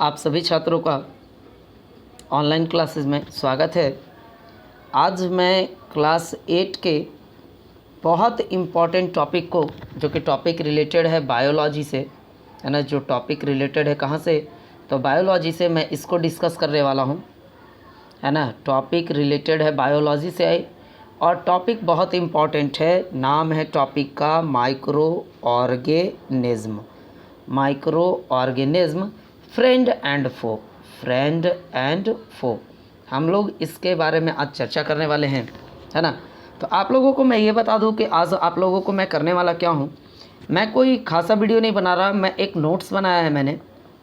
आप सभी छात्रों का ऑनलाइन क्लासेस में स्वागत है। आज मैं क्लास 8 के बहुत इम्पॉर्टेंट टॉपिक को, जो कि टॉपिक रिलेटेड है बायोलॉजी से, है ना, जो टॉपिक रिलेटेड है कहाँ से, तो बायोलॉजी से मैं इसको डिस्कस करने वाला हूँ, है ना। टॉपिक रिलेटेड है बायोलॉजी से और टॉपिक बहुत इम्पॉर्टेंट है। नाम है टॉपिक का microorganism. Microorganism friend and foe. Friend and foe, हम लोग इसके बारे में आज चर्चा करने वाले हैं, है ना। तो आप लोगों को मैं ये बता दूं कि आज आप लोगों को मैं करने वाला क्या हूं। मैं कोई खासा वीडियो नहीं बना रहा, मैं एक नोट्स बनाया है मैंने,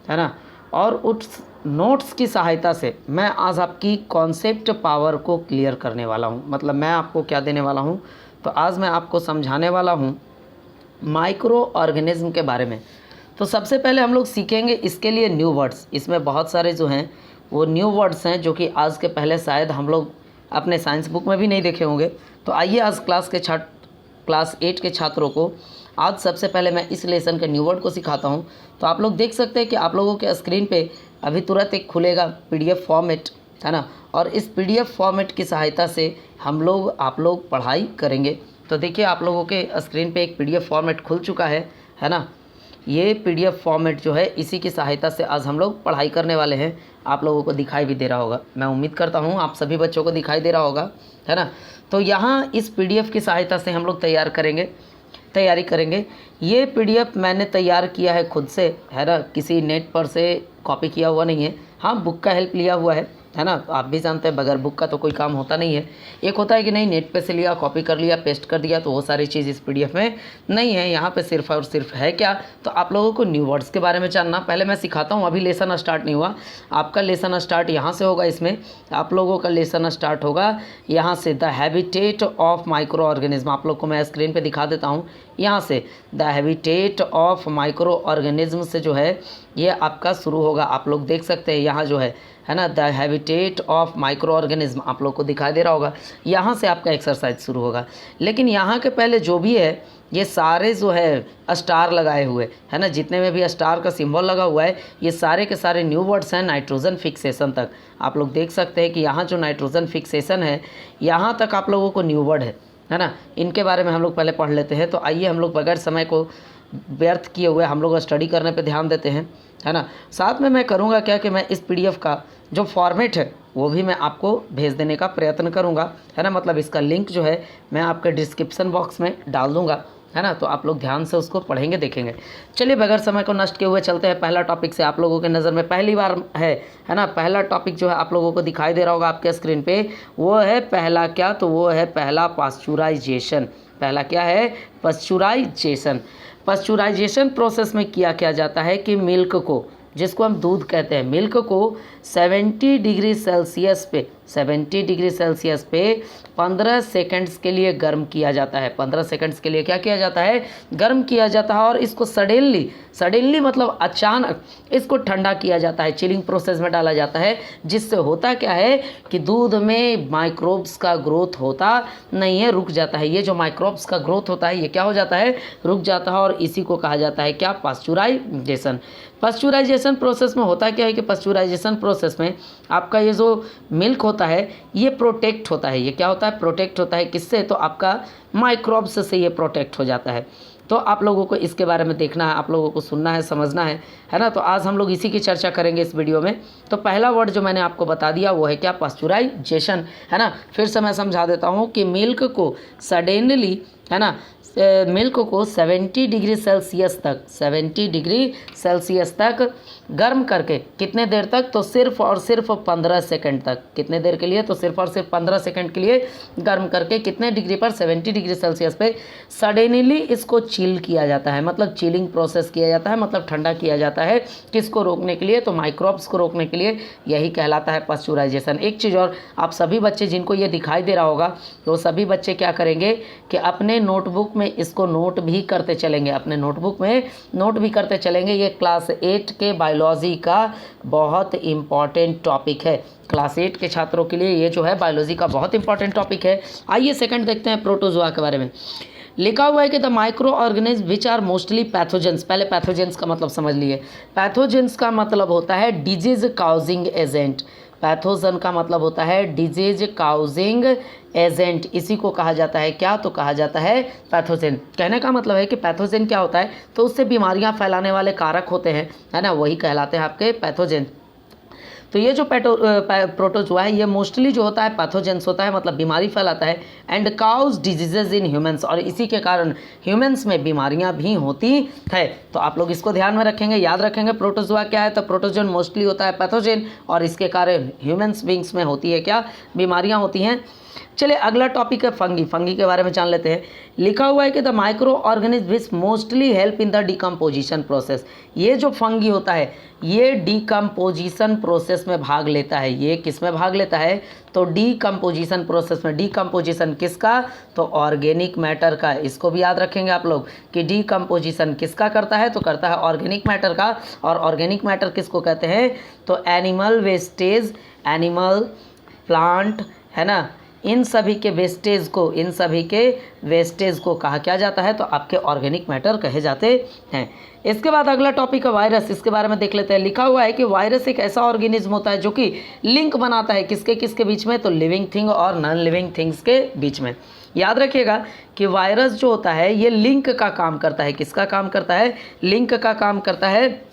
है ना। और उस नोट्स की सहायता से मैं आज आपकी कॉन्सेप्ट पावर को क्लियर करने वाला हूं। मतलब मैं आपको क्या देने वाला हूं, तो आज मैं आपको समझाने वाला हूं माइक्रो ऑर्गेनिज्म के बारे में। तो सबसे पहले हम लोग सीखेंगे इसके लिए न्यू वर्ड्स। इसमें बहुत सारे जो हैं वो न्यू वर्ड्स हैं जो कि आज के पहले शायद हम लोग अपने साइंस बुक में भी नहीं देखे होंगे। तो आइए आज क्लास 8 के छात्रों को आज सबसे पहले मैं इस लेसन के न्यू वर्ड को सिखाता हूं। तो आप लोग देख सकते हैं कि आप लोगों के स्क्रीन पे अभी तुरंत एक खुलेगा PDF फॉर्मेट, है ना। और इस PDF फॉर्मेट की सहायता से आप लोग पढ़ाई करेंगे। तो देखिए आप लोगों के स्क्रीन पे एक PDF फॉर्मेट खुल चुका है ना। ये PDF फॉर्मेट जो है इसी की सहायता से आज हम लोग पढ़ाई करने वाले हैं। आप लोगों को दिखाई भी दे रहा होगा, मैं उम्मीद करता हूँ आप सभी बच्चों को दिखाई दे रहा होगा, है ना। तो यहाँ इस PDF की सहायता से हम लोग तैयारी करेंगे। ये PDF मैंने तैयार किया है खुद से, है ना, किसी नेट पर से कॉपी किया हुआ नहीं है। हाँ, बुक का हेल्प लिया हुआ है ना। तो आप भी जानते हैं बगैर बुक का तो कोई काम होता नहीं है। एक होता है कि नहीं, नेट पे से लिया, कॉपी कर लिया, पेस्ट कर दिया, तो वो सारी चीज़ इस PDF में नहीं है। यहाँ पे सिर्फ और सिर्फ है क्या, तो आप लोगों को न्यू वर्ड्स के बारे में जानना। पहले मैं सिखाता हूँ, अभी लेसन स्टार्ट नहीं हुआ। आपका लेसन स्टार्ट यहाँ से होगा। इसमें आप लोगों का लेसन स्टार्ट होगा यहाँ से, the habitat of micro organism. आप लोग को मैं स्क्रीन पर दिखा देता हूँ। यहाँ से the habitat of micro organism से जो है ये आपका शुरू होगा। आप लोग देख सकते हैं यहाँ जो है ना, the habitat of micro organism आप लोग को दिखाई दे रहा होगा। यहाँ से आपका एक्सरसाइज शुरू होगा। लेकिन यहाँ के पहले जो भी है ये सारे जो है स्टार लगाए हुए, है ना, जितने में भी स्टार का सिंबल लगा हुआ है ये सारे के सारे न्यू वर्ड्स हैं नाइट्रोजन फिक्सेशन तक। आप लोग देख सकते हैं कि यहाँ जो नाइट्रोजन फिक्सेशन है यहाँ तक आप लोगों को न्यू वर्ड है ना। इनके बारे में हम लोग पहले पढ़ लेते हैं। तो आइए हम लोग बगैर समय को व्यर्थ किए हुए हम लोग स्टडी करने पे ध्यान देते हैं, है ना। साथ में मैं करूँगा क्या कि मैं इस PDF का जो फॉर्मेट है वो भी मैं आपको भेज देने का प्रयत्न करूँगा, है ना। मतलब इसका लिंक जो है मैं आपके डिस्क्रिप्शन बॉक्स में डाल दूँगा, है ना। तो आप लोग ध्यान से उसको पढ़ेंगे, देखेंगे। चलिए बगैर समय को नष्ट किए हुए चलते हैं पहला टॉपिक से। आप लोगों के नज़र में पहली बार है ना। पहला टॉपिक जो है आप लोगों को दिखाई दे रहा होगा आपके स्क्रीन पे, वो है पहला क्या, तो वो है पहला पास्चुराइजेशन। पहला क्या है, पास्चुराइजेशन। पास्चुराइजेशन प्रोसेस में किया जाता है कि मिल्क को, जिसको हम दूध कहते हैं, मिल्क को 70 डिग्री सेल्सियस पे 15 सेकंड्स के लिए गर्म किया जाता है। 15 सेकंड्स के लिए क्या किया जाता है, गर्म किया जाता है। और इसको सडनली मतलब अचानक इसको ठंडा किया जाता है, चिलिंग प्रोसेस में डाला जाता है। जिससे होता क्या है कि दूध में माइक्रोब्स का ग्रोथ होता नहीं है, रुक जाता है। ये जो माइक्रोब्स का ग्रोथ होता है ये क्या हो जाता है, रुक जाता है। और इसी को कहा जाता है क्या, पास्चुराइजेशन। पास्चुराइजेशन प्रोसेस में होता क्या है कि पास्चुराइजेशन प्रोसेस में आपका ये जो मिल्क होता है ये प्रोटेक्ट होता है। ये क्या होता है, प्रोटेक्ट होता है। किससे, तो आपका माइक्रोब्स से ये प्रोटेक्ट हो जाता है। तो आप लोगों को इसके बारे में देखना है, आप लोगों को सुनना है, समझना है ना। तो आज हम लोग इसी की चर्चा करेंगे इस वीडियो में। तो पहला वर्ड जो मैंने आपको बता दिया वो है क्या, पास्चुराइजेशन, है ना। फिर से मैं समझा देता हूँ कि मिल्क को सडनली, है ना, मिल्क को 70 डिग्री सेल्सियस तक गर्म करके कितने देर तक, तो सिर्फ और सिर्फ 15 सेकंड तक। कितने देर के लिए, तो सिर्फ और सिर्फ 15 सेकंड के लिए गर्म करके कितने डिग्री पर, 70 डिग्री सेल्सियस पे सडनली इसको चिल किया जाता है। मतलब चिलिंग प्रोसेस किया जाता है, मतलब ठंडा किया जाता है। किसको रोकने के लिए, तो माइक्रोब्स को रोकने के लिए। यही कहलाता है पास्चुराइजेशन। एक चीज़ और, आप सभी बच्चे जिनको ये दिखाई दे रहा होगा तो सभी बच्चे क्या करेंगे कि अपने नोटबुक में इसको नोट भी करते चलेंगे, अपने नोटबुक में नोट भी करते चलेंगे। ये क्लास 8 के बायोलॉजी का बहुत इम्पॉर्टेंट टॉपिक है। क्लास 8 के छात्रों के लिए ये जो है बायोलॉजी का बहुत इंपॉर्टेंट टॉपिक है। आइए सेकंड देखते हैं प्रोटोजोआ के बारे में। लिखा हुआ है कि the micro organism which are mostly pathogens. पहले पैथोजेंस का मतलब समझ लिए। पैथोजेंस का मतलब होता है डिजीज काउजिंग एजेंट। पैथोजन का मतलब होता है डिजीज काउजिंग एजेंट। इसी को कहा जाता है क्या? तो कहा जाता है पैथोजन। कहने का मतलब है कि पैथोजन क्या होता है, तो उससे बीमारियां फैलाने वाले कारक होते हैं, है ना, वही कहलाते हैं आपके पैथोजन। तो ये जो प्रोटोजोआ है ये मोस्टली जो होता है पैथोजेंस होता है, मतलब बीमारी फैलाता है। And cause diseases in humans, और इसी के कारण ह्यूमंस में बीमारियां भी होती है। तो आप लोग इसको ध्यान में रखेंगे, याद रखेंगे प्रोटोजोआ क्या है। तो प्रोटोजोन मोस्टली होता है पैथोजेन, और इसके कारण ह्यूमंस बींग्स में होती है क्या? बीमारियां होती हैं। चलिए अगला टॉपिक है फंगी। फंगी के बारे में जान लेते हैं। लिखा हुआ है कि the micro organism which mostly help in the decomposition process. ये जो फंगी होता है ये डिकम्पोजिशन प्रोसेस में भाग लेता है। ये किस में भाग लेता है? तो डिकम्पोजिशन प्रोसेस में। डिकम्पोजिशन किसका? तो ऑर्गेनिक मैटर का। इसको भी याद रखेंगे आप लोग कि डिकम्पोजिशन किसका करता है? तो करता है ऑर्गेनिक मैटर का। और ऑर्गेनिक मैटर किसको कहते हैं? तो एनिमल वेस्टेज, एनिमल, प्लांट, है ना, इन सभी के वेस्टेज को कहा क्या जाता है? तो आपके ऑर्गेनिक मैटर कहे जाते हैं। इसके बाद अगला टॉपिक है वायरस। इसके बारे में देख लेते हैं। लिखा हुआ है कि वायरस एक ऐसा ऑर्गेनिज्म होता है जो कि लिंक बनाता है किसके किसके बीच में? तो लिविंग थिंग और नॉन लिविंग थिंग्स के बीच में। याद रखिएगा कि वायरस जो होता है ये लिंक का काम करता है। किसका काम करता है? लिंक का काम करता है।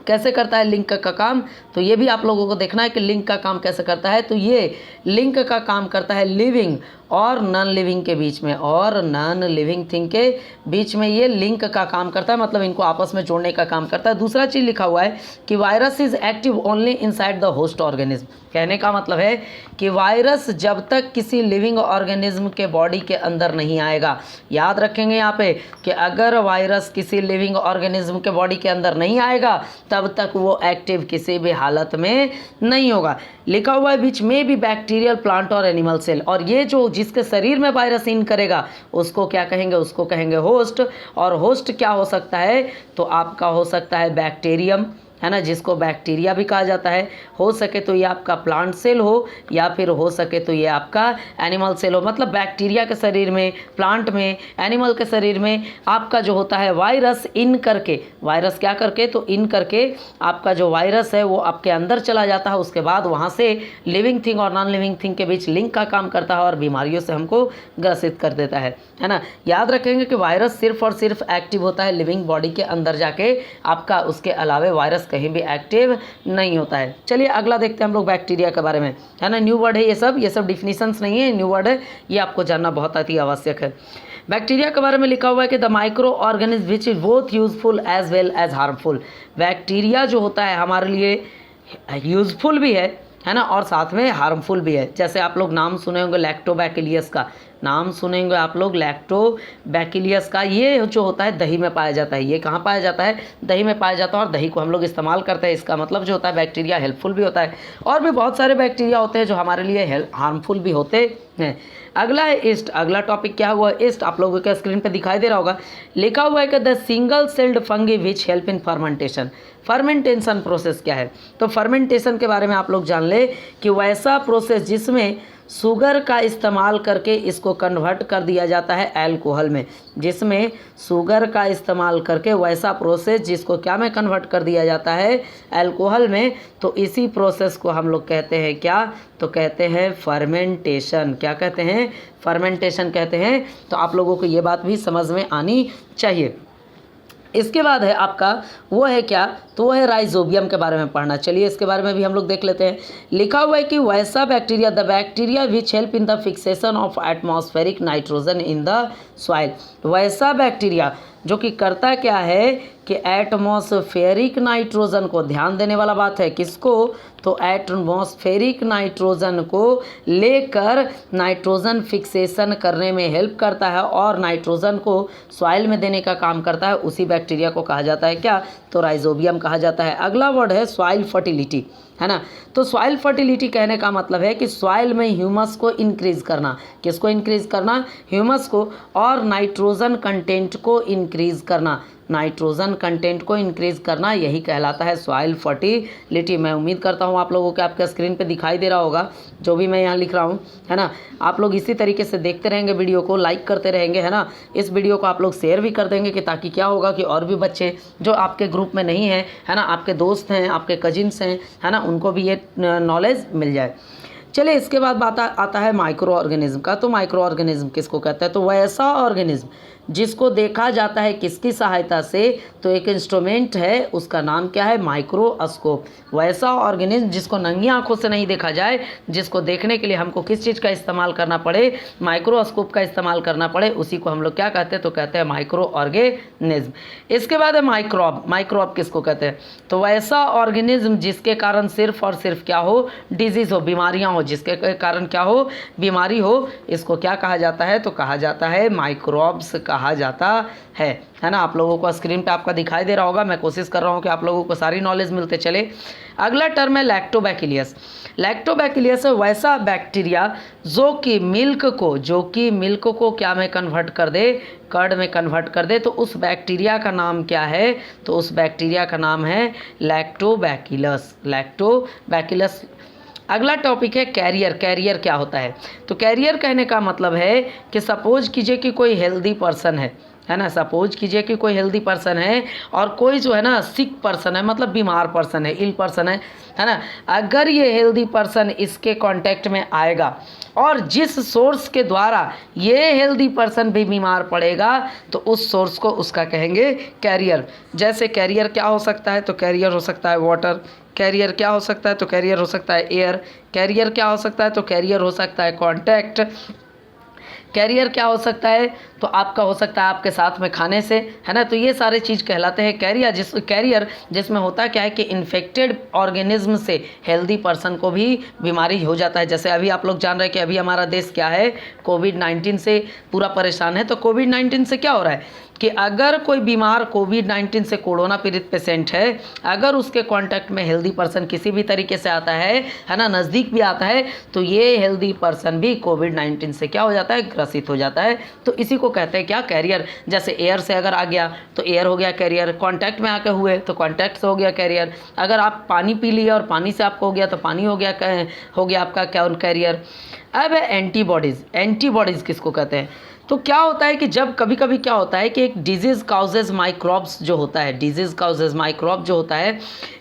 कैसे करता है लिंक का काम? तो ये भी आप लोगों को देखना है कि लिंक का काम कैसे करता है। तो ये लिंक का काम करता है लिविंग और नॉन लिविंग के बीच में, और नॉन लिविंग थिंग के बीच में ये लिंक का काम करता है, मतलब इनको आपस में जोड़ने का काम करता है। दूसरा चीज़ लिखा हुआ है कि virus is active only inside the host organism. कहने का मतलब है कि वायरस जब तक किसी लिविंग ऑर्गेनिज्म के बॉडी के अंदर नहीं आएगा, याद रखेंगे यहाँ पे कि अगर वायरस किसी लिविंग ऑर्गेनिज्म के बॉडी के अंदर नहीं आएगा तब तक वो एक्टिव किसी भी हालत में नहीं होगा। लिखा हुआ है विच में भी बैक्टीरियल, प्लांट और एनिमल सेल। और ये जो जिसके शरीर में वायरस इन करेगा उसको क्या कहेंगे? उसको कहेंगे होस्ट। और होस्ट क्या हो सकता है? तो आपका हो सकता है बैक्टीरियम, है ना, जिसको बैक्टीरिया भी कहा जाता है। हो सके तो ये आपका प्लांट सेल हो, या फिर हो सके तो ये आपका एनिमल सेल हो। मतलब बैक्टीरिया के शरीर में, प्लांट में, एनिमल के शरीर में आपका जो होता है वायरस इन करके, वायरस क्या करके? तो इन करके आपका जो वायरस है वो आपके अंदर चला जाता है। उसके बाद वहाँ से लिविंग थिंग और नॉन लिविंग थिंग के बीच लिंक का काम करता है और बीमारियों से हमको ग्रसित कर देता है ना। याद रखेंगे कि वायरस सिर्फ और सिर्फ एक्टिव होता है लिविंग बॉडी के अंदर जाके आपका, उसके अलावे वायरस कहीं भी एक्टिव नहीं होता है। चलिए अगला देखते हैं हम लोग बैक्टीरिया के बारे में, है ना। न्यू वर्ड है ये सब डिफिनीशंस नहीं है, न्यू वर्ड है, ये आपको जानना बहुत अति आवश्यक है। बैक्टीरिया के बारे में लिखा हुआ है कि the micro organism which is both useful as well as harmful. Bacteria जो होता है हमारे लिए यूजफुल भी है ना, और साथ में हार्मफुल भी है। जैसे आप लोग नाम सुने होंगे लैक्टोबैसिलस का, नाम सुनेंगे आप लोग लैक्टोबैसिलस का। ये जो होता है दही में पाया जाता है। ये कहाँ पाया जाता है? दही में पाया जाता है, और दही को हम लोग इस्तेमाल करते हैं। इसका मतलब जो होता है बैक्टीरिया हेल्पफुल भी होता है, और भी बहुत सारे बैक्टीरिया होते हैं जो हमारे लिए हार्मफुल भी होते हैं। अगला है ईस्ट। अगला टॉपिक क्या हुआ? ईस्ट। आप लोगों के स्क्रीन पे दिखाई दे रहा होगा। लिखा हुआ है कि the single celled fungi which help in fermentation. Fermentation process क्या है? तो फर्मेंटेशन के बारे में आप लोग जान ले कि वैसा प्रोसेस जिसमें शुगर का इस्तेमाल करके इसको कन्वर्ट कर दिया जाता है अल्कोहल में, जिसमें शुगर का इस्तेमाल करके वैसा प्रोसेस जिसको क्या में कन्वर्ट कर दिया जाता है? अल्कोहल में। तो इसी प्रोसेस को हम लोग कहते हैं क्या? तो कहते हैं फर्मेंटेशन। क्या कहते हैं? फर्मेंटेशन कहते हैं। तो आप लोगों को ये बात भी समझ में आनी चाहिए। इसके बाद है आपका वो है क्या? तो वो है राइजोबियम के बारे में पढ़ना। चलिए इसके बारे में भी हम लोग देख लेते हैं। लिखा हुआ है कि वैसा bacteria, the bacteria which help in the fixation of atmospheric nitrogen in the soil. वैसा बैक्टीरिया जो कि करता क्या है कि एटमॉस्फेरिक नाइट्रोजन को, ध्यान देने वाला बात है, किसको? तो एटमॉस्फेरिक नाइट्रोजन को लेकर नाइट्रोजन फिक्सेशन करने में हेल्प करता है और नाइट्रोजन को सॉइल में देने का काम करता है। उसी बैक्टीरिया को कहा जाता है क्या? तो राइजोबियम कहा जाता है। अगला वर्ड है सॉइल फर्टिलिटी, है ना। तो सॉइल फर्टिलिटी कहने का मतलब है कि सॉइल में ह्यूमस को इंक्रीज़ करना। किसको इंक्रीज़ करना? ह्यूमस को। और नाइट्रोजन कंटेंट को इंक्रीज़ करना। नाइट्रोजन कंटेंट को इंक्रीज करना, यही कहलाता है सॉइल फर्टिलिटी। मैं उम्मीद करता हूँ आप लोगों के आपके स्क्रीन पे दिखाई दे रहा होगा जो भी मैं यहाँ लिख रहा हूँ, है ना। आप लोग इसी तरीके से देखते रहेंगे, वीडियो को लाइक करते रहेंगे, है ना। इस वीडियो को आप लोग शेयर भी कर देंगे कि ताकि क्या होगा कि और भी बच्चे जो आपके ग्रुप में नहीं हैं, है ना, आपके दोस्त हैं, आपके कजिन्स हैं, है ना, उनको भी ये नॉलेज मिल जाए। चलिए इसके बाद बात आता है माइक्रो ऑर्गेनिज्म का। तो माइक्रो ऑर्गेनिज्म किसको कहते हैं? तो वैसा ऑर्गेनिज्म जिसको देखा जाता है किसकी सहायता से? तो एक इंस्ट्रूमेंट है, उसका नाम क्या है? माइक्रोस्कोप। वैसा ऑर्गेनिज्म जिसको नंगी आंखों से नहीं देखा जाए, जिसको देखने के लिए हमको किस चीज़ का इस्तेमाल करना पड़े? माइक्रोस्कोप का इस्तेमाल करना पड़े, उसी को हम लोग क्या कहते हैं? तो कहते हैं माइक्रो ऑर्गेनिज्म। इसके बाद है माइक्रोब। माइक्रोब किसको कहते हैं? तो वैसा ऑर्गेनिज्म जिसके कारण सिर्फ और सिर्फ क्या हो? डिजीज़ हो, बीमारियाँ हो, जिसके कारण क्या हो? बीमारी हो। इसको क्या कहा जाता है? तो कहा जाता है माइक्रोब्स कहा जाता है ना। आप लोगों को स्क्रीन पे आपका दिखाई दे रहा होगा। मैं कोशिश कर रहा हूँ कि आप लोगों को सारी नॉलेज मिलते चले। अगला टर्म है लैक्टोबैसिलस। लैक्टोबैसिलस है वैसा बैक्टीरिया जो कि मिल्क को क्या में कन्वर्ट कर दे? कर्ड में कन्वर्ट कर दे। तो उस बैक्टीरिया का नाम क्या है? तो उस बैक्टीरिया का नाम है लैक्टोबैसिलस। लैक्टोबैसिलस। अगला टॉपिक है कैरियर। कैरियर क्या होता है? तो कैरियर कहने का मतलब है कि सपोज कीजिए कि कोई हेल्दी पर्सन है ना, सपोज कीजिए कि कोई हेल्दी पर्सन है और कोई जो है ना सिक पर्सन है, मतलब बीमार पर्सन है, इल पर्सन है ना। अगर ये हेल्दी पर्सन इसके कांटेक्ट में आएगा और जिस सोर्स के द्वारा ये हेल्दी पर्सन भी बीमार पड़ेगा तो उस सोर्स को उसका कहेंगे कैरियर। जैसे कैरियर क्या हो सकता है? तो कैरियर हो सकता है वाटर। कैरियर क्या हो सकता है? तो कैरियर हो सकता है एयर। कैरियर क्या हो सकता है? तो कैरियर हो सकता है कॉन्टैक्ट। कैरियर क्या हो सकता है? तो आपका हो सकता है आपके साथ में खाने से, है ना। तो ये सारे चीज़ कहलाते हैं कैरियर जिसमें होता क्या है कि इन्फेक्टेड ऑर्गेनिज्म से हेल्दी पर्सन को भी बीमारी हो जाता है। जैसे अभी आप लोग जान रहे हैं कि अभी हमारा देश क्या है? कोविड-19 से पूरा परेशान है। तो कोविड-19 से क्या हो रहा है कि अगर कोई बीमार कोविड-19 से कोरोना पीड़ित पेशेंट है, अगर उसके कांटेक्ट में हेल्दी पर्सन किसी भी तरीके से आता है ना, नज़दीक भी आता है, तो ये हेल्दी पर्सन भी कोविड-19 से क्या हो जाता है? ग्रसित हो जाता है। तो इसी को कहते हैं क्या? कैरियर। जैसे एयर से अगर आ गया तो एयर हो गया कैरियर, कांटेक्ट में आके हुए तो कांटेक्ट से हो गया कैरियर। अगर आप पानी पी लिए और पानी से आपको हो गया तो पानी हो गया आपका क्या? कैरियर। अब है एंटीबॉडीज़। एंटीबॉडीज़ किसको कहते हैं? तो क्या होता है कि जब कभी कभी क्या होता है कि एक डिजीज़ काउजेज माइक्रोब्स जो होता है, डिजीज़ काउजेज माइक्रोब जो होता है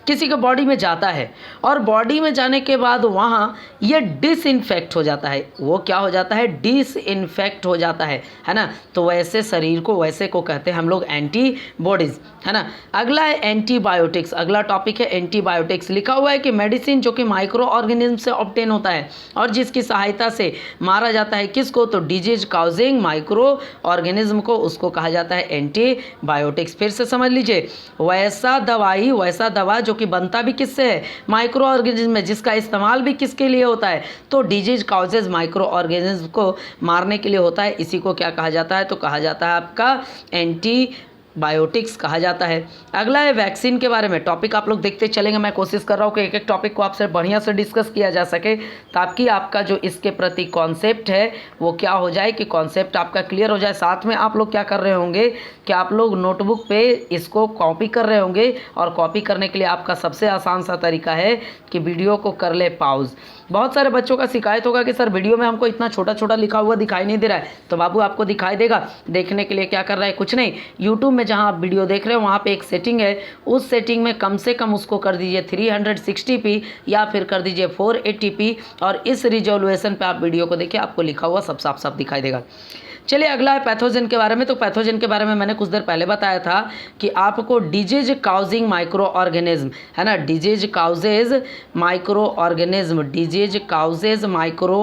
किसी के बॉडी में जाता है और बॉडी में जाने के बाद वहाँ ये डिसइंफेक्ट हो जाता है। वो क्या हो जाता है? डिसइंफेक्ट हो जाता है ना। तो वैसे शरीर को वैसे को कहते हैं हम लोग एंटीबॉडीज़, है ना। अगला है एंटीबायोटिक्स। अगला टॉपिक है एंटीबायोटिक्स। लिखा हुआ है कि मेडिसिन जो कि माइक्रो ऑर्गेनिज्म से ऑब्टेन होता है और जिसकी सहायता से मारा जाता है किसको? तो डिजीज काउजिंग माइक्रो ऑर्गेनिज्म को, उसको कहा जाता है एंटीबायोटिक्स। फिर से समझ लीजिए, वैसा दवा जो कि बनता भी किससे है? माइक्रो ऑर्गेनिज्म में, जिसका इस्तेमाल भी किसके लिए होता है? तो डिजीज काउजेज माइक्रो ऑर्गेनिज्म को मारने के लिए होता है। इसी को क्या कहा जाता है? तो कहा जाता है आपका एंटीबायोटिक्स कहा जाता है। अगला है वैक्सीन के बारे में। टॉपिक आप लोग देखते चलेंगे। मैं कोशिश कर रहा हूँ कि एक एक टॉपिक को आपसे बढ़िया से डिस्कस किया जा सके ताकि आपका जो इसके प्रति कॉन्सेप्ट है वो क्या हो जाए कि कॉन्सेप्ट आपका क्लियर हो जाए। साथ में आप लोग क्या कर रहे होंगे कि आप लोग नोटबुक पे इसको कॉपी कर रहे होंगे और कॉपी करने के लिए आपका सबसे आसान सा तरीका है कि वीडियो को कर ले पॉज। बहुत सारे बच्चों का शिकायत होगा कि सर वीडियो में हमको इतना छोटा छोटा लिखा हुआ दिखाई नहीं दे रहा है। तो बाबू आपको दिखाई देगा। देखने के लिए क्या कर रहा है? कुछ नहीं, यूट्यूब में जहां आप वीडियो देख रहे हो वहां पे एक सेटिंग है, उस सेटिंग में कम से कम उसको कर दीजिए 360p या फिर कर दीजिए 480p और इस रिजोल्यूशन पे आप वीडियो को देखिए, आपको लिखा हुआ सब साफ साफ दिखाई देगा। चलिए अगला है पैथोजन के बारे में। तो पैथोजन के बारे में मैंने कुछ देर पहले बताया था कि आपको डिजीज काउजिंग माइक्रो ऑर्गेनिज्म, है ना, disease causes micro organism, disease causes micro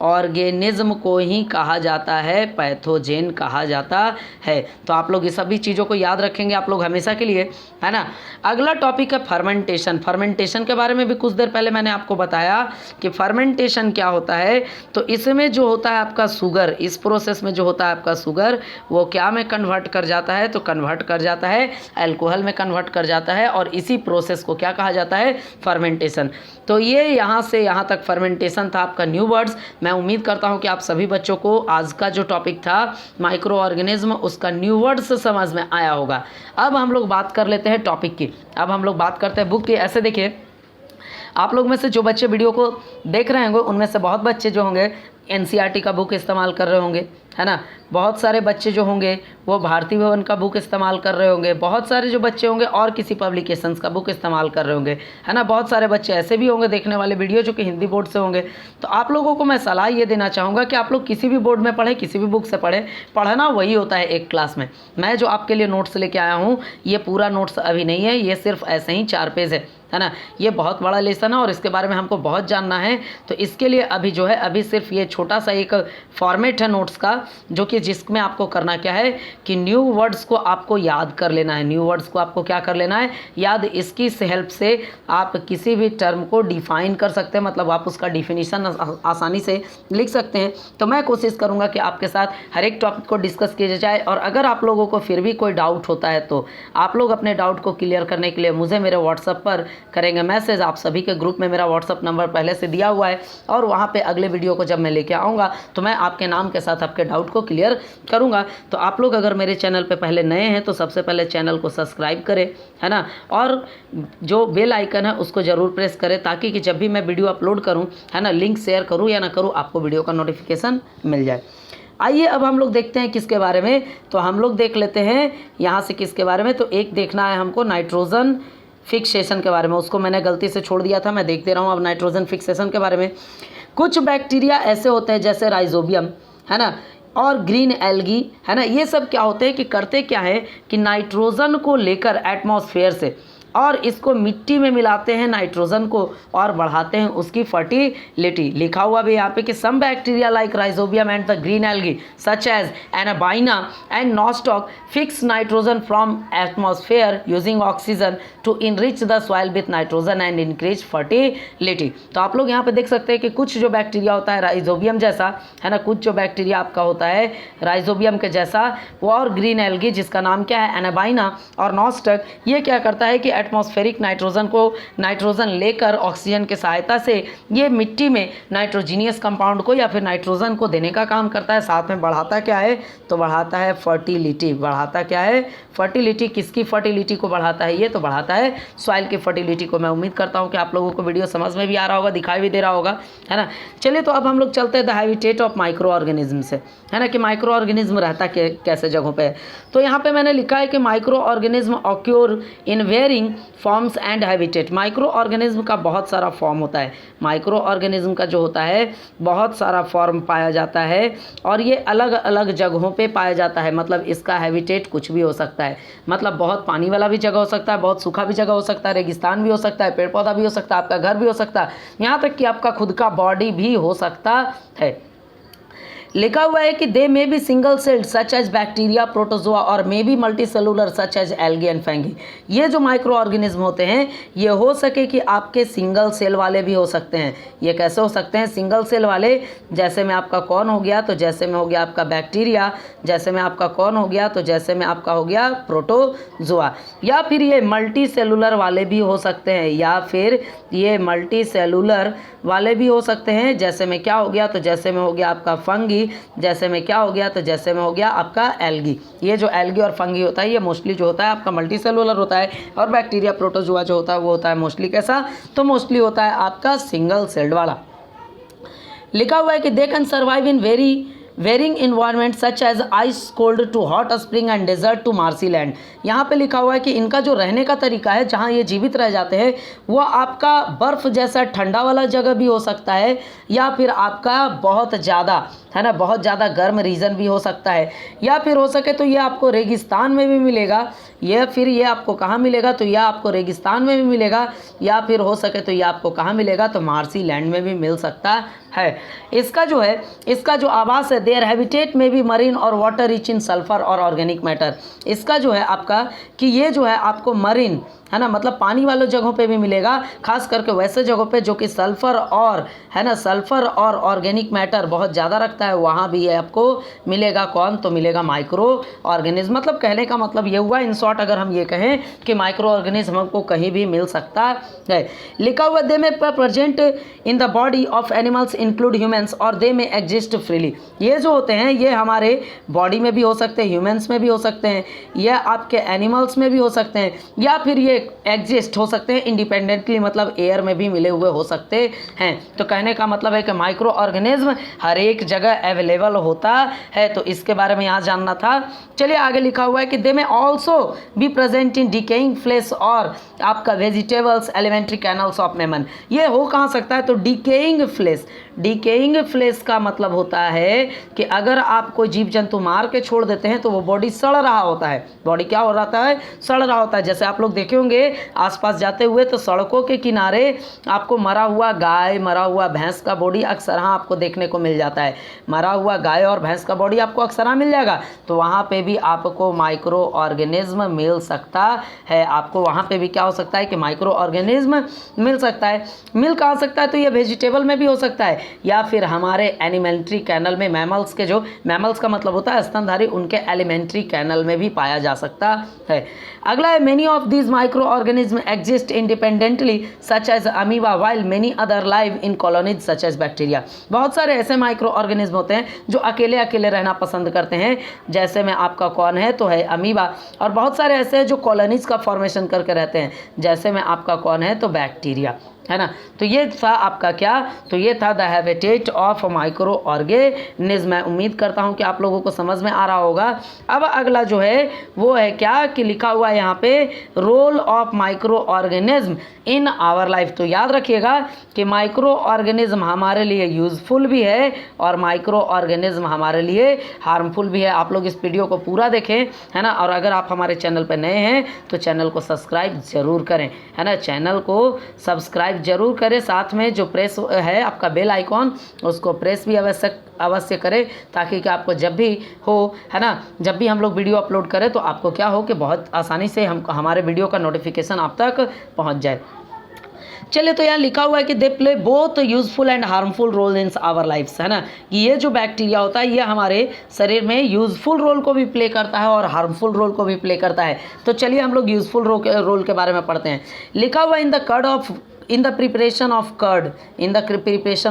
organism को ही कहा जाता है पैथोजेन कहा जाता है। तो आप लोग ये सभी चीज़ों को याद रखेंगे आप लोग हमेशा के लिए, है ना। अगला टॉपिक है फर्मेंटेशन। फर्मेंटेशन के बारे में भी कुछ देर पहले मैंने आपको बताया कि फर्मेंटेशन क्या होता है। तो इसमें जो होता है आपका शुगर, इस प्रोसेस में जो होता है आपका शुगर, वो क्या में कन्वर्ट कर जाता है? तो कन्वर्ट कर जाता है अल्कोहल में कन्वर्ट कर जाता है और इसी प्रोसेस को क्या कहा जाता है? फर्मेंटेशन। तो ये यहाँ से यहाँ तक फर्मेंटेशन था आपका न्यू वर्ड्स। मैं उम्मीद करता हूं कि आप सभी बच्चों को आज का जो टॉपिक था माइक्रो ऑर्गेनिज्म उसका न्यू वर्ड्स समझ में आया होगा। अब हम लोग बात कर लेते हैं टॉपिक की, अब हम लोग बात करते हैं बुक की। ऐसे देखिए, आप लोग में से जो बच्चे वीडियो को देख रहे होंगे उनमें से बहुत बच्चे जो होंगे एनसीईआरटी का बुक इस्तेमाल कर रहे होंगे, है ना। बहुत सारे बच्चे जो होंगे वो भारती भवन का बुक इस्तेमाल कर रहे होंगे। बहुत सारे जो बच्चे होंगे और किसी पब्लिकेशंस का बुक इस्तेमाल कर रहे होंगे, है ना। बहुत सारे बच्चे ऐसे भी होंगे देखने वाले वीडियो जो कि हिंदी बोर्ड से होंगे। तो आप लोगों को मैं सलाह ये देना चाहूँगा कि आप लोग किसी भी बोर्ड में पढ़ें, किसी भी बुक से पढ़ें, पढ़ना वही होता है एक क्लास में। मैं जो आपके लिए नोट्स लेके आया हूँ ये पूरा नोट्स अभी नहीं है, ये सिर्फ ऐसे ही 4 पेज है ना। ये बहुत बड़ा लेसन है और इसके बारे में हमको बहुत जानना है, तो इसके लिए अभी जो है अभी सिर्फ ये छोटा सा एक फॉर्मेट है नोट्स का, जो कि जिसमें आपको करना क्या है कि न्यू वर्ड्स को आपको याद कर लेना है। न्यू वर्ड्स को आपको क्या कर लेना है, याद। इसकी हेल्प से आप किसी भी टर्म को डिफाइन कर सकते हैं, मतलब आप उसका डिफिनीशन आसानी से लिख सकते हैं। तो मैं कोशिश करूँगा कि आपके साथ हर एक टॉपिक को डिस्कस किया जाए, और अगर आप लोगों को फिर भी कोई डाउट होता है तो आप लोग अपने डाउट को क्लियर करने के लिए मुझे मेरे व्हाट्सएप पर करेंगे मैसेज। आप सभी के ग्रुप में मेरा व्हाट्सअप नंबर पहले से दिया हुआ है, और वहाँ पे अगले वीडियो को जब मैं लेके आऊँगा तो मैं आपके नाम के साथ आपके डाउट को क्लियर करूँगा। तो आप लोग अगर मेरे चैनल पे पहले नए हैं तो सबसे पहले चैनल को सब्सक्राइब करें, है ना, और जो बेल आइकन है उसको ज़रूर प्रेस करें, ताकि कि जब भी मैं वीडियो अपलोड करूँ, है ना, लिंक शेयर करूँ या ना करूँ, आपको वीडियो का नोटिफिकेशन मिल जाए। आइए अब हम लोग देखते हैं किसके बारे में। तो हम लोग देख लेते हैं यहाँ से किसके बारे में। तो एक देखना है हमको नाइट्रोजन फिक्सेशन के बारे में, उसको मैंने गलती से छोड़ दिया था, मैं देख दे रहा हूँ अब नाइट्रोजन फिक्सेशन के बारे में। कुछ बैक्टीरिया ऐसे होते हैं जैसे राइजोबियम, है ना, और ग्रीन एल्गी, है ना, ये सब क्या होते हैं कि करते क्या है कि नाइट्रोजन को लेकर एटमॉस्फेयर से और इसको मिट्टी में मिलाते हैं नाइट्रोजन को और बढ़ाते हैं उसकी फर्टिलिटी। लिखा हुआ भी यहाँ पे कि some bacteria like Rhizobium and the green algae such as Anabaena and Nostoc fix nitrogen from atmosphere using oxygen to enrich the soil with nitrogen and increase fertility. तो आप लोग यहाँ पे देख सकते हैं कि कुछ जो बैक्टीरिया होता है राइजोबियम जैसा, है ना, कुछ जो बैक्टीरिया आपका होता है राइजोबियम के जैसा, वो और ग्रीन एल्गी जिसका नाम क्या है एनाबाइना और नॉस्टॉक, ये क्या करता है कि एटमॉस्फेरिक नाइट्रोजन को नाइट्रोजन लेकर ऑक्सीजन की सहायता से ये मिट्टी में नाइट्रोजीनियस कंपाउंड को या फिर नाइट्रोजन को देने का काम करता है। साथ में बढ़ाता क्या है, तो बढ़ाता है फर्टिलिटी। बढ़ाता क्या है, फर्टिलिटी। किसकी फर्टिलिटी को बढ़ाता है, ये तो बढ़ाता है सॉइल की फर्टिलिटी को। मैं उम्मीद करता हूँ कि आप लोगों को वीडियो समझ में भी आ रहा होगा, दिखाई भी दे रहा होगा, है ना। चलिए तो अब हम लोग चलते हैं the habitat of micro organism से, है ना, कि माइक्रो ऑर्गेनिज्म रहता कैसे जगहों पे। तो यहाँ पे मैंने लिखा है कि micro organism occur in varying forms and habitat. Micro organism का बहुत सारा फॉर्म होता है। माइक्रो ऑर्गेनिज्म का जो होता है बहुत सारा फॉर्म पाया जाता है, और ये अलग अलग जगहों पे पाया जाता है। मतलब इसका हैबिटेट कुछ भी हो सकता है, मतलब बहुत पानी वाला भी जगह हो सकता है, बहुत सूखा भी जगह हो सकता है, रेगिस्तान भी हो सकता है, पेड़ पौधा भी हो सकता है, आपका घर भी हो सकता है, यहाँ तक कि आपका खुद का बॉडी भी हो सकता है। लिखा हुआ है कि they may be single celled such as bacteria protozoa और may be multicellular such as algae and fungi. ये जो माइक्रो ऑर्गेनिज्म होते हैं ये हो सके कि आपके सिंगल सेल वाले भी हो सकते हैं। ये कैसे हो सकते हैं सिंगल सेल वाले, जैसे में आपका कौन हो गया, तो जैसे में हो गया आपका बैक्टीरिया, जैसे में आपका कौन हो गया, तो जैसे में आपका हो गया प्रोटोजोआ। या फिर ये मल्टी सेलुलर वाले भी हो सकते हैं, या फिर ये मल्टी सेलुलर वाले भी हो सकते हैं। जैसे में क्या हो गया, तो जैसे में हो गया आपका फंगी, जैसे में क्या हो गया, तो जैसे में हो गया आपका एल्गी। ये जो एल्गी और फंगी होता है ये मोस्टली जो होता है आपका मल्टी सेलुलर होता है, और बैक्टीरिया प्रोटोजोआ जो होता है वो होता है मोस्टली कैसा, तो मोस्टली होता है आपका सिंगल सेल्ड वाला। लिखा हुआ है कि they can survive in varying environment such as ice cold to hot spring and desert to marshy land. यहाँ पे लिखा हुआ है कि इनका जो रहने का तरीका है जहाँ ये जीवित रह जाते हैं वो आपका बर्फ़ जैसा ठंडा वाला जगह भी हो सकता है, या फिर आपका बहुत ज़्यादा, है ना, बहुत ज़्यादा गर्म रीजन भी हो सकता है, या फिर हो सके तो ये आपको रेगिस्तान में भी मिलेगा, या फिर ये आपको कहाँ मिलेगा, तो यह आपको रेगिस्तान में भी मिलेगा, या फिर हो सके तो ये आपको कहाँ मिलेगा, तो मार्सी लैंड में भी मिल सकता है। इसका जो है, इसका जो आवास है, देयर हैबिटेट में भी मरीन और वाटर रिच इन सल्फर और ऑर्गेनिक मैटर। इसका जो है आपका कि ये जो है आपको मरीन, है ना, मतलब पानी वालों जगहों पे भी मिलेगा, खास करके वैसे जगहों पे जो कि सल्फर और, है ना, सल्फर और ऑर्गेनिक मैटर बहुत ज़्यादा रखता है, वहाँ भी ये आपको मिलेगा। कौन, तो मिलेगा माइक्रो ऑर्गेनिज्म। मतलब कहने का मतलब ये हुआ इन शॉर्ट, अगर हम ये कहें कि माइक्रो ऑर्गेनिज्म हमको कहीं भी मिल सकता है। लिखा हुआ दे में present in the body of animals include humans और दे में एग्जिस्ट फ्रीली। ये जो होते हैं ये हमारे बॉडी में भी हो सकते हैं, ह्यूमन्स में भी हो सकते हैं, या आपके एनिमल्स में भी हो सकते हैं, या फिर ये एग्जिस्ट हो सकते हैं इंडिपेंडेंटली, मतलब एयर में भी मिले हुए हो सकते हैं। तो कहने का मतलब है कि माइक्रो ऑर्गेनिज्म हर एक जगह अवेलेबल होता है। तो इसके बारे में यहाँ जानना था। चलिए आगे लिखा हुआ है कि they may also be present in decaying flesh और आपका vegetables alimentary canals of man. ये हो कहाँ सकता है? तो डिकेइंग फ्लेश। डिकेइंग फ्लेश का मतलब होता है कि अगर आप कोई जीव जंतु मार के छोड़ देते हैं तो वो बॉडी सड़ रहा होता है। बॉडी क्या हो रहा है? सड़ रहा होता है। जैसे आप लोग देखे होंगे आसपास जाते हुए तो सड़कों के किनारे आपको मरा हुआ गाय, मरा हुआ भैंस का बॉडी अक्सर आपको देखने को मिल जाता है। मरा हुआ गाय और भैंस का बॉडी आपको अक्सर मिल जाएगा। तो वहाँ पे भी आपको माइक्रो ऑर्गेनिज्म मिल सकता है। आपको वहाँ पे भी क्या हो सकता है कि माइक्रो ऑर्गेनिज्म मिल सकता है। मिल कहाँ सकता है? तो ये वेजिटेबल में भी हो सकता है, या फिर हमारे एलिमेंट्री कैनल में, मैमल्स के, जो मैमल्स का मतलब होता है स्तनधारी, उनके एलिमेंट्री कैनल में भी पाया जा सकता है। अगला है many of these micro organism exist independently such as amoeba while many other live in colonies such as bacteria. बहुत सारे ऐसे माइक्रो ऑर्गेनिज्म होते हैं जो अकेले अकेले रहना पसंद करते हैं, जैसे में आपका कौन है? तो है अमीबा। और बहुत सारे ऐसे हैं जो कॉलोनीज का फॉर्मेशन करके रहते हैं, जैसे में आपका कौन है? तो बैक्टीरिया, है ना। तो ये था आपका क्या? तो ये था the habitat of micro organism. मैं उम्मीद करता हूँ कि आप लोगों को समझ में आ रहा होगा। अब अगला जो है वो है क्या कि लिखा हुआ है यहाँ पे role of micro organism in our life. तो याद रखिएगा कि माइक्रो ऑर्गेनिज्म हमारे लिए यूज़फुल भी है और माइक्रो ऑर्गेनिज्म हमारे लिए हार्मफुल भी है। आप लोग इस वीडियो को पूरा देखें, है ना। और अगर आप हमारे चैनल पर नए हैं तो चैनल को सब्सक्राइब ज़रूर करें, है ना। चैनल को सब्सक्राइब जरूर करें, साथ में जो प्रेस है आपका बेल आइकॉन उसको प्रेस भी अवश्य करें, ताकि कि आपको जब भी हो, है ना, जब भी हम लोग वीडियो अपलोड करें तो आपको क्या हो कि बहुत आसानी से हमारे वीडियो का नोटिफिकेशन आप तक पहुंच जाए। चलिए, तो यहाँ लिखा हुआ है कि they play both useful and harmful role in our lifes, है ना। ये जो बैक्टीरिया होता है ये हमारे शरीर में यूजफुल रोल को भी प्ले करता है और हार्मफुल रोल को भी प्ले करता है। तो चलिए हम लोग यूजफुल रोल के बारे में पढ़ते हैं। लिखा हुआ in the preparation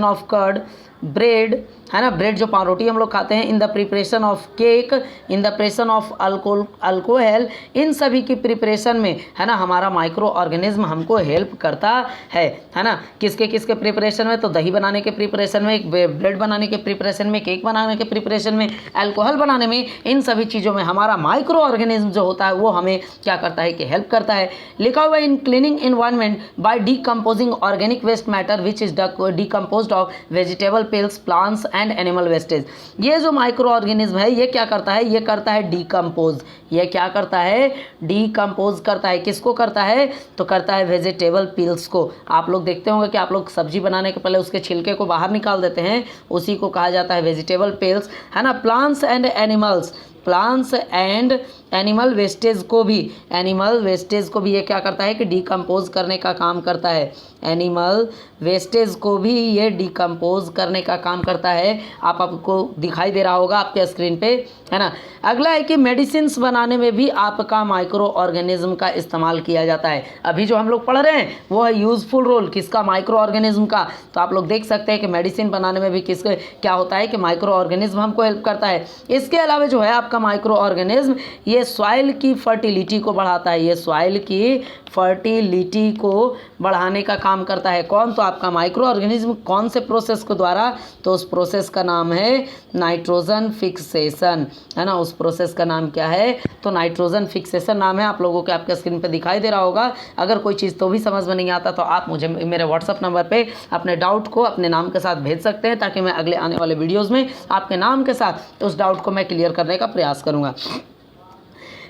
of curd bread, है ना, ब्रेड जो पावरोटी हम लोग खाते हैं, in the preparation of cake, in the preparation of alcohol, इन सभी की प्रिपरेशन में, है ना, हमारा माइक्रो ऑर्गेनिज्म हमको हेल्प करता है ना। किसके किसके प्रिपरेशन में? तो दही बनाने के प्रिपरेशन में, ब्रेड बनाने के प्रिपरेशन में, केक बनाने के प्रिपरेशन में, अल्कोहल बनाने में, इन सभी चीज़ों में हमारा माइक्रो ऑर्गेनिज्म जो होता है वो हमें क्या करता है कि हेल्प करता है। लिखा हुआ है in cleaning environment by decomposing organic waste matter which is decomposed of vegetable peels, plants and animal wastage. ये जो माइक्रो ऑर्गेनिज्म है ये क्या करता है? ये करता है डीकम्पोज। ये क्या करता है? डीकम्पोज करता है। किसको करता है? तो करता है वेजिटेबल पिल्स को। आप लोग देखते होंगे कि आप लोग सब्जी बनाने के पहले उसके छिलके को बाहर निकाल देते हैं, उसी को कहा जाता है वेजिटेबल पिल्स, है ना। प्लांट्स एंड एनिमल वेस्टेज को भी ये क्या करता है कि डीकम्पोज करने का काम करता है। एनिमल वेस्टेज को भी ये डीकम्पोज करने का काम करता है। आपको दिखाई दे रहा होगा आपके स्क्रीन पे, है ना। अगला है कि मेडिसिन्स बनाने में भी आपका माइक्रो ऑर्गेनिज्म का इस्तेमाल किया जाता है। अभी जो हम लोग पढ़ रहे हैं वो है यूजफुल रोल किसका? माइक्रो ऑर्गेनिज्म का। तो आप लोग देख सकते हैं कि मेडिसिन बनाने में भी किसके क्या होता है कि माइक्रो ऑर्गेनिज्म हमको हेल्प करता है। इसके अलावा जो है आपका माइक्रो ऑर्गेनिज्म ये सॉइल की फर्टिलिटी को बढ़ाता है। ये सॉइल की फर्टिलिटी को बढ़ाने का काम करता है। कौन? तो आपका माइक्रो ऑर्गेनिज्म। कौन से प्रोसेस के द्वारा? तो उस प्रोसेस का नाम है नाइट्रोजन फिक्सेशन, है ना। उस प्रोसेस का नाम क्या है? तो नाइट्रोजन फिक्सेशन नाम है। आप लोगों के आपके स्क्रीन पे दिखाई दे रहा होगा। अगर कोई चीज़ तो भी समझ में नहीं आता तो आप मुझे मेरे व्हाट्सअप नंबर पे अपने डाउट को अपने नाम के साथ भेज सकते हैं, ताकि मैं अगले आने वाले वीडियोज़ में आपके नाम के साथ उस डाउट को मैं क्लियर करने का प्रयास करूँगा।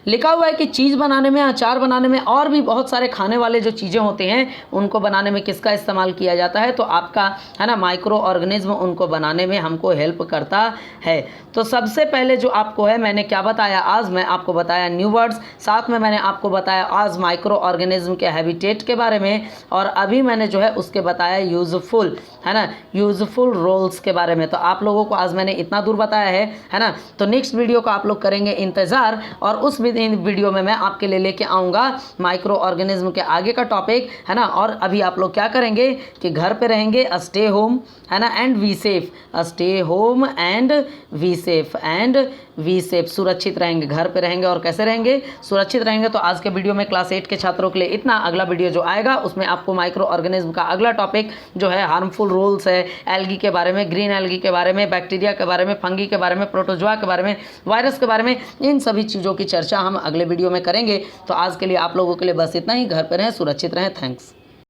लिखा हुआ है कि चीज़ बनाने में, अचार बनाने में और भी बहुत सारे खाने वाले जो चीज़ें होते हैं उनको बनाने में किसका इस्तेमाल किया जाता है? तो आपका, है ना, माइक्रो ऑर्गेनिज्म उनको बनाने में हमको हेल्प करता है। तो सबसे पहले जो आपको है, मैंने क्या बताया आज? मैं आपको बताया न्यू वर्ड्स, साथ में मैंने आपको बताया आज माइक्रो ऑर्गेनिज्म के हैबिटेट के बारे में, और अभी मैंने जो है उसके बताया यूजफुल, है ना, यूजफुल रोल्स के बारे में। तो आप लोगों को आज मैंने इतना दूर बताया है ना। तो नेक्स्ट वीडियो का आप लोग करेंगे इंतज़ार, और उस इन वीडियो में मैं आपके लिए लेके आऊँगा माइक्रो ऑर्गेनिज्म के आगे का टॉपिक, है ना। और अभी आप लोग क्या करेंगे कि घर पे रहेंगे, स्टे होम, है ना, and we safe, stay home and we safe, and we safe, सुरक्षित रहेंगे, घर पे रहेंगे और कैसे रहेंगे, सुरक्षित रहेंगे। तो आज के वीडियो में क्लास 8 के छात्रों के लिए इतना। अगला वीडियो जो आएगा उसमें आपको माइक्रो ऑर्गेनिज्म का अगला टॉपिक जो है हार्मफुल रोल्स है, एल्गी के बारे में, ग्रीन एल्गी के बारे में, बैक्टीरिया के बारे में, फंगी के बारे में, प्रोटोजोआ के बारे में, वायरस के बारे में, इन सभी चीज़ों की चर्चा हम अगले वीडियो में करेंगे। तो आज के लिए आप लोगों के लिए बस इतना ही। घर पर रहें, सुरक्षित रहें। थैंक्स।